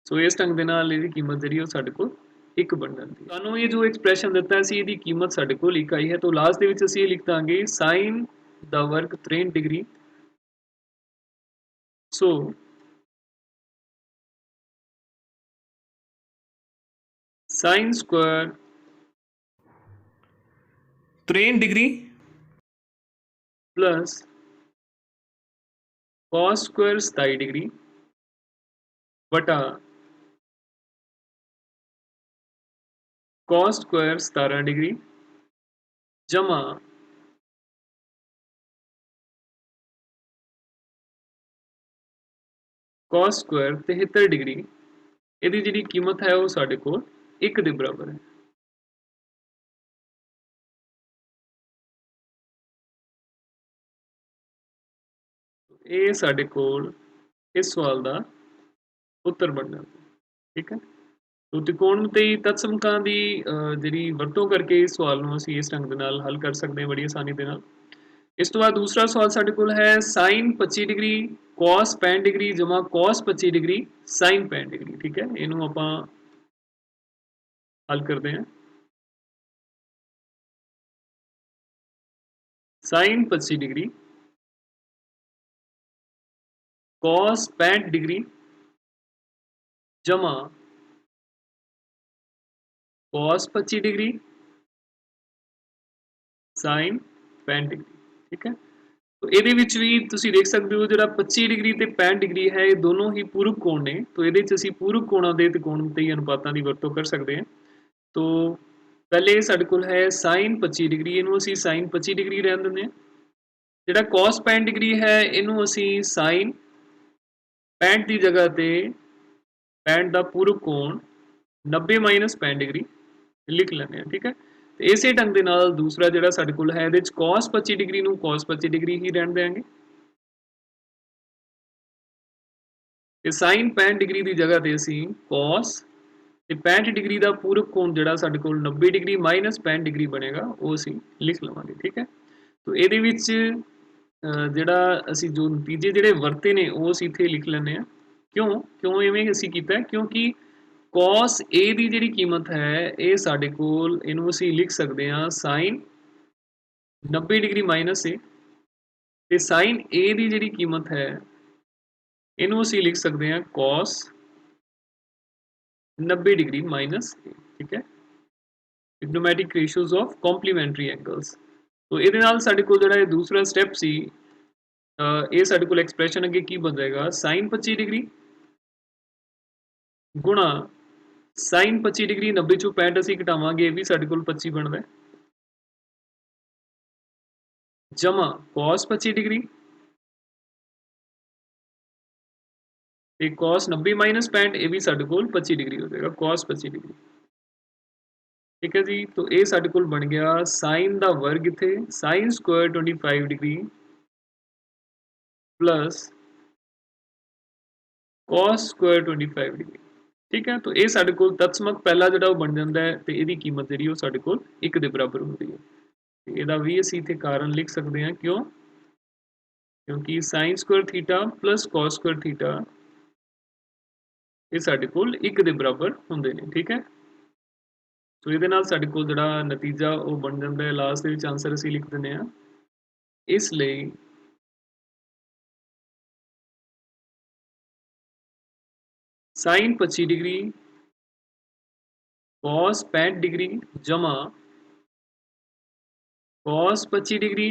ਸੋ ਇਸ ਢੰਗ ਦੇ ਨਾਲ ਇਹਦੀ ਕੀਮਤ ਜਿਹੜੀ ਉਹ ਸਾਡੇ ਕੋਲ 1 ਬਣ ਜਾਂਦੀ ਹੈ। ਤੁਹਾਨੂੰ ਇਹ ਜੋ ਐਕਸਪ੍ਰੈਸ਼ਨ ਦਿੱਤਾ ਸੀ ਇਹਦੀ ਕੀਮਤ ਸਾਡੇ ਕੋਲ 1 ਆਈ ਹੈ ਤਾਂ ਲਾਸਟ ਦੇ ਵਿੱਚ ਅਸੀਂ ਇਹ ਲਿਖ ਦਾਂਗੇ sin ਦਾ ਵਰਗ 63 ਡਿਗਰੀ ਸੋ sin Square 63 degree plus cos square 27 degree बटा cos स्क्वायर 17 डिग्री जमा cos स्क्वायर 73 डिग्री ਇਹਦੀ ਜਿਹੜੀ ਕੀਮਤ ਹੈ ਉਹ ਸਾਡੇ ਕੋਲ 1 ਦੇ ਬਰਾਬਰ ਹੈ। ਇਹ ਸਾਡੇ ਕੋਲ ਇਸ ਸਵਾਲ ਦਾ ਉੱਤਰ ਬਣ ਜਾਂਦਾ। ਠੀਕ ਹੈ, तो त्रिकोणमिति तत्समਕਾਂ ਦੀ ਜਿਹੜੀ ਵਰਤੋਂ ਕਰਕੇ ਇਸ ਸਵਾਲ ਨੂੰ ਅਸੀਂ ਇਸ ਢੰਗ ਦੇ ਨਾਲ ਹੱਲ ਕਰ ਸਕਦੇ ਹਾਂ ਬੜੀ ਆਸਾਨੀ ਦੇ ਨਾਲ। ਇਸ ਤੋਂ ਬਾਅਦ ਦੂਸਰਾ ਸਵਾਲ ਸਾਡੇ ਕੋਲ ਹੈ sin 25 डिग्री cos 65 डिग्री जमा cos 25 डिग्री sin 65 डिग्री। ठीक है, ਇਹਨੂੰ ਆਪਾਂ हल करते हैं। sin 25 डिग्री cos 65 डिग्री जमा cos 25 डिग्री साइन 65 डिग्री। ठीक है, तो ਇਹਦੇ ਵਿੱਚ ਵੀ ਤੁਸੀਂ ਦੇਖ ਸਕਦੇ ਹੋ ਜਿਹੜਾ 25 ਡਿਗਰੀ ਤੇ 65 ਡਿਗਰੀ ਹੈ ਇਹ ਦੋਨੋਂ ਹੀ ਪੂਰਕ ਕੋਣ ਨੇ। तो ਇਹਦੇ ਚ ਅਸੀਂ ਪੂਰਕ ਕੋਣਾਂ ਦੇ ਤੇ ਕੋਣਮਤੀ ਅਨੁਪਾਤਾਂ ਦੀ ਵਰਤੋਂ ਕਰ ਸਕਦੇ ਹਾਂ। तो ਪਹਿਲੇ ਸਾਡੇ ਕੋਲ ਹੈ sin 25 ਡਿਗਰੀ, ਇਹਨੂੰ ਅਸੀਂ sin 25 ਡਿਗਰੀ ਰਹਿਣ ਦਿੰਦੇ ਹਾਂ। ਜਿਹੜਾ cos 65 ਡਿਗਰੀ ਹੈ ਇਹਨੂੰ ਅਸੀਂ sin 65 ਦੀ ਜਗ੍ਹਾ ਤੇ 65 ਦਾ ਪੂਰਕ ਕੋਣ 90 ਮਾਈਨਸ 65 ਡਿਗਰੀ ਲਿਖ ਲੈਂਦੇ ਹਾਂ। ਠੀਕ ਹੈ, ਤੇ ਇਸੇ ਢੰਗ ਦੇ ਨਾਲ ਦੂਸਰਾ ਜਿਹੜਾ ਸਾਡੇ ਕੋਲ ਹੈ ਇਹਦੇ ਚ cos 25 ਡਿਗਰੀ ਨੂੰ cos 25 ਡਿਗਰੀ ਹੀ ਰਹਿਣ ਦੇਵਾਂਗੇ ਤੇ sin 65 ਡਿਗਰੀ ਦੀ ਜਗ੍ਹਾ ਤੇ ਅਸੀਂ cos ਤੇ 65 ਡਿਗਰੀ ਦਾ ਪੂਰਕ ਕੋਣ ਜਿਹੜਾ ਸਾਡੇ ਕੋਲ 90 ਡਿਗਰੀ ਮਾਈਨਸ 65 ਡਿਗਰੀ ਬਣੇਗਾ ਉਹ ਅਸੀਂ ਲਿਖ ਲਵਾਂਗੇ। ਠੀਕ ਹੈ, तो ਇਹਦੇ ਵਿੱਚ ਜਿਹੜਾ ਅਸੀਂ ਜੋ ਨਤੀਜੇ ਜਿਹੜੇ ਵਰਤੇ ਨੇ ਉਹ ਅਸੀਂ ਇੱਥੇ ਲਿਖ ਲੈਂਦੇ ਹਾਂ। ਕਿਉਂ ਇਵੇਂ ਅਸੀਂ ਕੀਤਾ? ਕਿਉਂਕਿ cos A ਦੀ ਜਿਹੜੀ ਕੀਮਤ ਹੈ ਇਹ ਸਾਡੇ ਕੋਲ ਇਹਨੂੰ ਅਸੀਂ ਲਿਖ ਸਕਦੇ ਹਾਂ sin 90 ਡਿਗਰੀ ਮਾਈਨਸ A ਤੇ sin A ਦੀ ਜਿਹੜੀ ਕੀਮਤ ਹੈ ਇਹਨੂੰ ਅਸੀਂ ਲਿਖ ਸਕਦੇ ਹਾਂ cos 90 डिग्री माइनस A। ठीक है, trigonometric ratios of complementary angles. तो ਇਹਦੇ ਨਾਲ ਸਾਡੇ ਕੋਲ ਜਿਹੜਾ ਇਹ ਦੂਸਰਾ ਸਟੈਪ ਸੀ ਇਹ ਸਾਡੇ ਕੋਲ ਐਕਸਪ੍ਰੈਸ਼ਨ ਅੱਗੇ ਕੀ ਬਣ ਜਾਏਗਾ sin 25 ਡਿਗਰੀ ਗੁਣਾ sin 25 ਡਿਗਰੀ 90 ਚੋਂ 65 ਅਸੀਂ ਘਟਾਵਾਂਗੇ ਇਹ ਵੀ ਸਾਡੇ ਕੋਲ 25 ਬਣਦਾ ਜਮਾ cos 25 ਡਿਗਰੀ ਤੇ cos 90 माइनस 65 ਇਹ ਵੀ ਸਾਡੇ ਕੋਲ 25 डिग्री हो जाएगा cos 25 डिग्री। ठीक है जी, तो ये ਸਾਡੇ ਕੋਲ ਬਣ ਗਿਆ sin ਦਾ ਵਰਗ ਇੱਥੇ sin square 25 degree plus cos square 25 degree. ठीक है, तो ये ਸਾਡੇ ਕੋਲ ਤਤਸਮਕ ਪਹਿਲਾ ਜਿਹੜਾ ਉਹ ਬਣ ਜਾਂਦਾ ਹੈ ਤੇ ਇਹਦੀ ਕੀਮਤ ਜਿਹੜੀ ਉਹ ਸਾਡੇ ਕੋਲ 1 ਦੇ ਬਰਾਬਰ ਹੁੰਦੀ ਹੈ। ਤੇ ਇਹਦਾ ਵੀ ਅਸੀਂ ਇੱਥੇ ਕਾਰਨ ਲਿਖ ਸਕਦੇ ਹਾਂ ਕਿਉਂ? ਕਿਉਂਕਿ sin square theta plus cos square theta ਇਹ ਸਾਡੇ ਕੋਲ 1 ਦੇ ਬਰਾਬਰ ਹੁੰਦੇ ਨੇ। ਠੀਕ ਹੈ, ਸੋ ਇਹਦੇ ਨਾਲ ਸਾਡੇ ਕੋਲ ਜਿਹੜਾ ਨਤੀਜਾ ਉਹ ਬਣ ਜਾਂਦਾ ਹੈ ਲਾਸਟ ਦੇ ਵਿੱਚ ਆਨਸਰ ਅਸੀਂ ਲਿਖ ਦਿੰਦੇ ਹਾਂ। ਇਸ ਲਈ sin 25 डिग्री cos 65 डिग्री जमा cos 25 डिग्री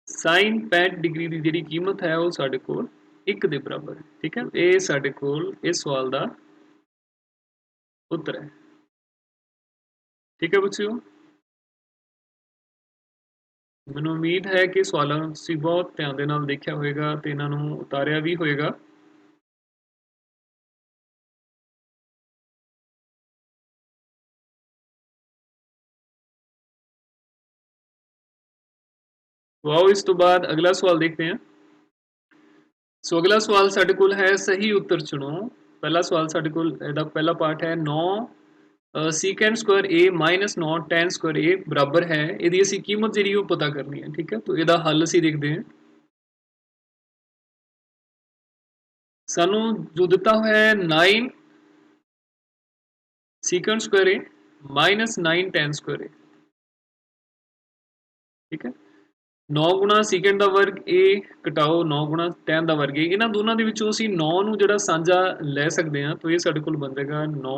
sin 65 डिग्री ਦੀ ਜਿਹੜੀ ਕੀਮਤ ਹੈ ਉਹ ਸਾਡੇ ਕੋਲ 1 ਦੇ ਬਰਾਬਰ ਹੈ। ਠੀਕ ਹੈ, ਇਹ ਸਾਡੇ ਕੋਲ ਇਸ ਸਵਾਲ ਦਾ ਉੱਤਰ ਹੈ। ਠੀਕ ਹੈ ਬੱਚਿਓ, ਮੈਨੂੰ ਉਮੀਦ ਹੈ ਕਿ ਸਵਾਲਾਂ ਨੂੰ ਤੁਸੀਂ ਬਹੁਤ ਧਿਆਨ ਦੇ ਨਾਲ ਦੇਖਿਆ ਹੋਵੇਗਾ ਤੇ ਇਹਨਾਂ ਨੂੰ ਉਤਾਰਿਆ ਵੀ ਹੋਵੇਗਾ। तो आओ इस तो बाद अगला सवाल देखते हैं। सो अगला सवाल साडे कोल है सही उत्तर चुनो। पहला सवाल साडे कोल ਇਹਦਾ ਪਹਿਲਾ ਪਾर्ट है 9 secant square a minus 9 tan square a बराबर है ਇਹਦੀ ਅਸੀਂ ਕੀਮਤ ਜਿਹੜੀ ਉਹ ਪਤਾ ਕਰਨੀ ਹੈ। ठीक है, तो ਇਹਦਾ ਹੱਲ ਅਸੀਂ ਦੇਖਦੇ ਹਾਂ। ਸਾਨੂੰ ਜੋ ਦਿੱਤਾ ਹੋਇਆ ਹੈ 9 secant square a minus 9 tan square a। ठीक है, 9 गुणा secant ਦਾ ਵਰਗ a ਘਟਾਓ 9 ਗੁਣਾ tan ਦਾ ਵਰਗ a, ਇਹਨਾਂ ਦੋਨਾਂ ਦੇ ਵਿੱਚੋਂ ਅਸੀਂ 9 ਨੂੰ ਜਿਹੜਾ ਸਾਂਝਾ ਲੈ ਸਕਦੇ ਹਾਂ ਤਾਂ ਇਹ ਸਾਡੇ ਕੋਲ ਬਣ ਜਾਏਗਾ 9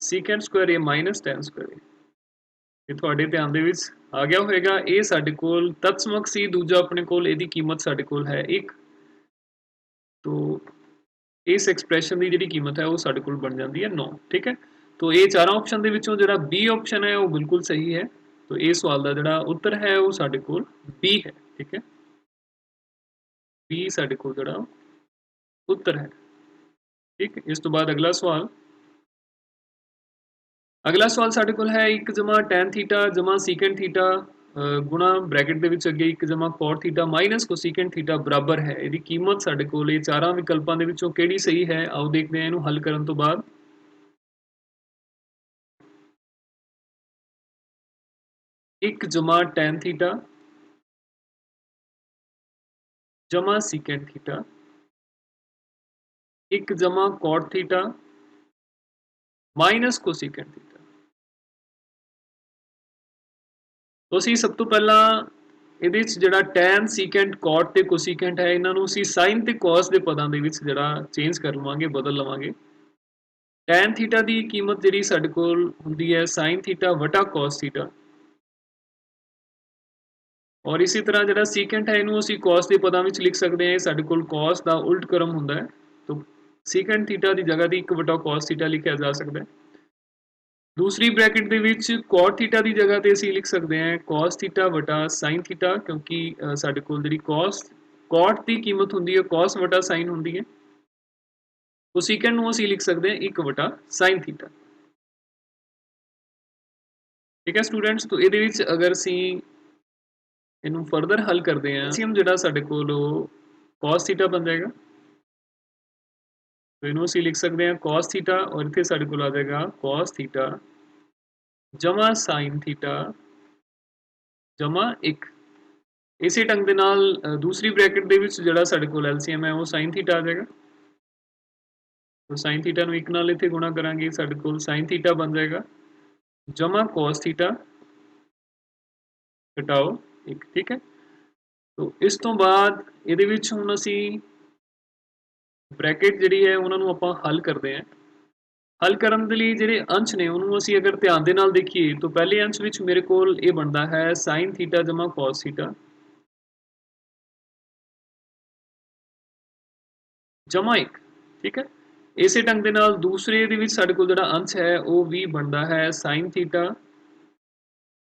secant square a minus tan square a। ਇਹ ਤੁਹਾਡੇ ਧਿਆਨ ਦੇ ਵਿੱਚ ਆ ਗਿਆ ਹੋਵੇਗਾ। ਇਹ ਸਾਡੇ ਕੋਲ ਤਤਸਮਕ ਸੀ, ਦੂਜਾ ਆਪਣੇ ਕੋਲ ਇਹਦੀ ਕੀਮਤ ਸਾਡੇ ਕੋਲ ਹੈ 1। तो इस एक्सप्रैशन की जी कीमत है वो साढ़े कोल बन जाती है 9। ठीक है, तो ये चारों ऑप्शन के विचों जो बी ऑप्शन है वो बिल्कुल सही है। तो ये सवाल का जो उत्तर है वो साढ़े कोल बी है। ठीक है, बी साढ़े कोल जो उत्तर है। ठीक, इस तो बाद अगला सवाल साढ़े कोल है 1 जमा tan थीटा जमा secant थीटा गुणा ब्रैकेट ਦੇ ਵਿੱਚ ਅੱਗੇ 1 ਜਮਾ cot theta minus cosecant theta बराबर है। ਇਹਦੀ ਕੀਮਤ ਸਾਡੇ ਕੋਲ ਇਹ ਚਾਰਾਂ ਵਿਕਲਪਾਂ ਦੇ ਵਿੱਚੋਂ ਕਿਹੜੀ ਸਹੀ ਹੈ ਆਓ ਦੇਖਦੇ ਹਾਂ ਇਹਨੂੰ ਹੱਲ ਕਰਨ ਤੋਂ ਬਾਅਦ। 1 ਜਮਾ tan थीटा जमा secant थीटा 1 जमा cot theta minus cosecant theta. तो ਅਸੀਂ ਸਭ ਤੋਂ ਪਹਿਲਾਂ ਇਹਦੇ ਵਿੱਚ ਜਿਹੜਾ tan secant cot ਤੇ cosecant ਹੈ ਇਹਨਾਂ ਨੂੰ ਅਸੀਂ sin ਤੇ cos ਦੇ ਪਦਾਂ ਦੇ ਵਿੱਚ ਜਿਹੜਾ ਚੇਂਜ ਕਰ ਲਵਾਂਗੇ, ਬਦਲ ਲਵਾਂਗੇ। tan थीटा की कीमत जिहड़ी साडे कोल हुंदी है sin थीटा वटा cos थीटा। और इसी तरह जिहड़ा सीकेंट है इहनूं असीं cos ਦੇ पदां विच लिख सकते हैं। साडे कोल cos ਦਾ उल्ट क्रम हुंदा है, तो सीकेंट थीटा की जगह दी 1 वटा cos थीटा लिखिया जा सकता है। दूसरी ब्रैकेट दे विच cot थीटा की जगह ते असीं लिख सकते हैं cos थीटा वटा sin थीटा, क्योंकि साडे कोल जिहड़ी cot की कीमत हुंदी है cos वटा sin हुंदी है। तो सीकेंट नूं असीं लिख सकते हैं 1 वटा sin थीटा। ठीक है स्टूडेंट्स, तो इहदे विच अगर असीं इनू फर्दर हल करते हैं, एलसीएम जिहड़ा साडे कोल cos थीटा बन जाएगा। तो इनू असीं लिख सकते हैं cos थीटा और इत्थे साडे कोल आ जाएगा cos थीटा जमा sin थीटा जमा 1। इसी ढंग दे नाल दूसरी ब्रैकेट दे विच जिहड़ा साडे कोल एलसीएम है वो sin थीटा आ जाएगा। तो sin थीटा नूं 1 नाल इत्थे गुणा करांगे, साडे कोल sin थीटा बन जाएगा जमा cos थीटा घटाओ 1। ठीक है, तो इस तो बाद इहदे विच हुण असीं ब्रैकेट जिहड़ी है उन्हां नूं आपां हल करदे हैं। हल करन दे लई जिहड़े अंश ने उन्होंने असीं अगर ध्यान दे नाल देखीए तो पहले अंश विच मेरे कोल ये बनता है sin थीटा जमा cos थीटा जमा 1। ठीक है, इसे ढंग दे नाल दूसरे दे विच साडे कोल जिहड़ा अंश है वो भी बनता है sin थीटा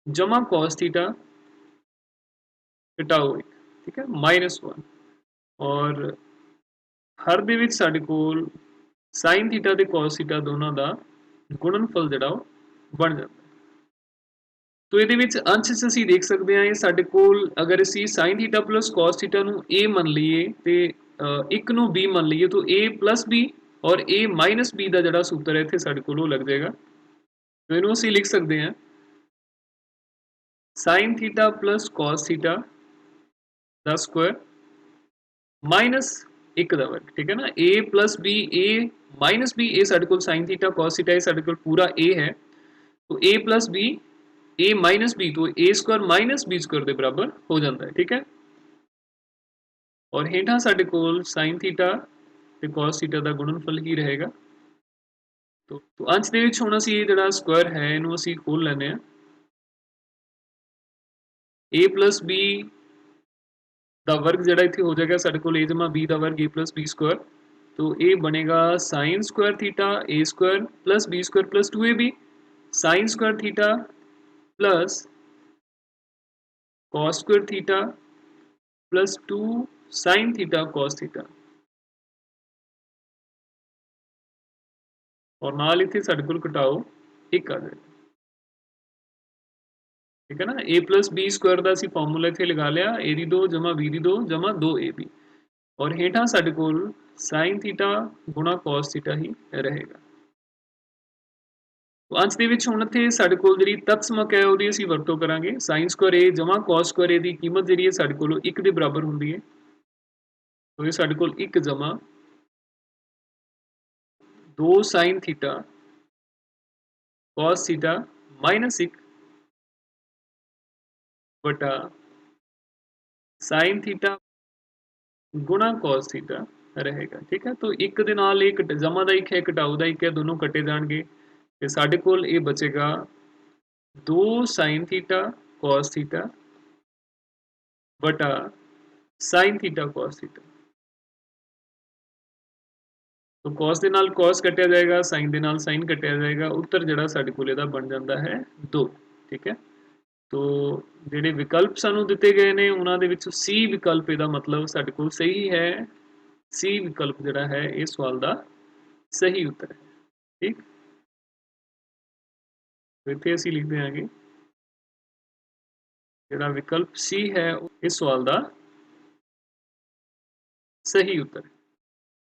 जमा cos थीटा घटाओ 1। ठीक है, -1। और हर दे विच साडे कोल sin थीटा ते cos थीटा दोनों का गुणनफल जिहड़ा बन जाता है। तो ਇਹਦੇ ਵਿੱਚ ਅੰਸ਼ 'ਚ ਅਸੀਂ ਦੇਖ ਸਕਦੇ ਹਾਂ, ਇਹ ਸਾਡੇ ਕੋਲ ਅਗਰ ਅਸੀਂ sin theta plus cos theta ਨੂੰ a ਮੰਨ ਲਈਏ ਤੇ ਇੱਕ ਨੂੰ b ਮੰਨ ਲਈਏ तो a प्लस b और a माइनस b ਦਾ ਜਿਹੜਾ ਸੂਤਰ ਹੈ ਇੱਥੇ ਸਾਡੇ ਕੋਲ ਉਹ ਲੱਗ ਜਾਏਗਾ। तो ਇਹਨੂੰ ਅਸੀਂ ਲਿਖ ਸਕਦੇ ਹਾਂ sin theta plus cos theta ਦਾ ਸਕੁਆਇਰ माइनस 1 ਦਾ ਵਰਗ। ठीक है ना, a plus b a minus b ਇਹ ਸਾਡੇ ਕੋਲ sin थीटा cos थीटा ਇਹ ਸਾਡੇ ਕੋਲ पूरा a है, तो a plus b a minus B तो A square minus B square के बराबर हो जाता है। ठीक है, और हेठा साडे कोल sin थीटा ते cos थीटा का गुणनफल ही रहेगा। तो अंश दे विच हुण असीं जिहड़ा स्क्वायर है इहनूं असीं खोल लैंदे हां। a प्लस b का वर्ग जिहड़ा इत्थे हो जाएगा साडे कोल a जमा b का वर्ग a प्लस b स्क्वायर, तो ये बनेगा sin square theta a square plus b square plus 2ab sin square theta plus cos square theta plus 2 sin theta cos theta और नाल इत्थे साडे कोल घटाओ 1 आ जाएगा। ठीक है ना, a प्लस बी स्क्वायर का असीं फॉर्मूला इत्थे लगा लिया, a दी 2 जमा b दी 2 जमा 2ab और हेठा साडे कोल sin थीटा गुणा cos थीटा ही रहेगा। तो अंश दे विच हुण इत्थे साडे कोल जिहड़ी तत्समक है उहदी असीं वरतों करांगे। sin स्क्वायर a जमा cos स्क्वायर a दी कीमत जिहड़ी है साडे कोल 1 दे बराबर हुंदी है, तो ये साडे कोल 1 जमा 2 sin theta cos theta minus 1 बटा sin थीटा गुणा cos थीटा रहेगा। ठीक है, तो एक दे नाल एक जमा दा 1 है घटाओ दा 1 है, दोनों कटे जाणगे ते साडे कोल ये बचेगा 2 sin थीटा cos थीटा बटा sin थीटा cos थीटा। तो cos दे नाल cos कटिया जाएगा, sin दे नाल sin कटिया जाएगा, उत्तर जिहड़ा साडे कोल इहदा बन जांदा है 2। ठीक है, तो जिहड़े विकल्प सानू दिते गए ने उन्हां दे विच C विकल्प इहदा मतलब साडे कोल सही है। C विकल्प जिहड़ा है इस सवाल का सही उत्तर है। ठीक, तो इत्थे असीं लिख देंगे जिहड़ा विकल्प C है इस सवाल का सही उत्तर है।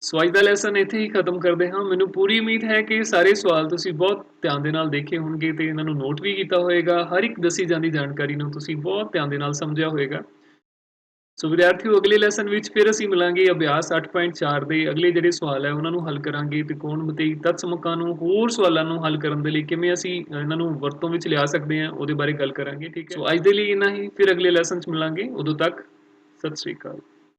सो अज का लैसन इत्थे ही खत्म करते हाँ। मैनूं पूरी उम्मीद है कि सारे सवाल तुसीं बहुत ध्यान दे नाल देखे होणगे ते इन्हां नूं नोट भी कीता होएगा। हर एक दसी जांदी जानकारी नूं तुसीं बहुत ध्यान दे नाल समझिया होएगा। सो विद्यार्थियों, अगले लैसन विच फिर असीं मिलांगे अभ्यास 8.4 दे अगले जिहड़े सवाल है उन्हां नूं हल करांगे ते कोणमिति तत्समकां नूं होर सवालां नूं हल करन दे लई किवें असीं इन्हां नूं वरतों विच लिया सकदे हां उहदे बारे गल करांगे। ठीक है, सो अज दे लई इन्ना ही, फिर अगले लैसन च मिलांगे। उदों तक सत श्री अकाल।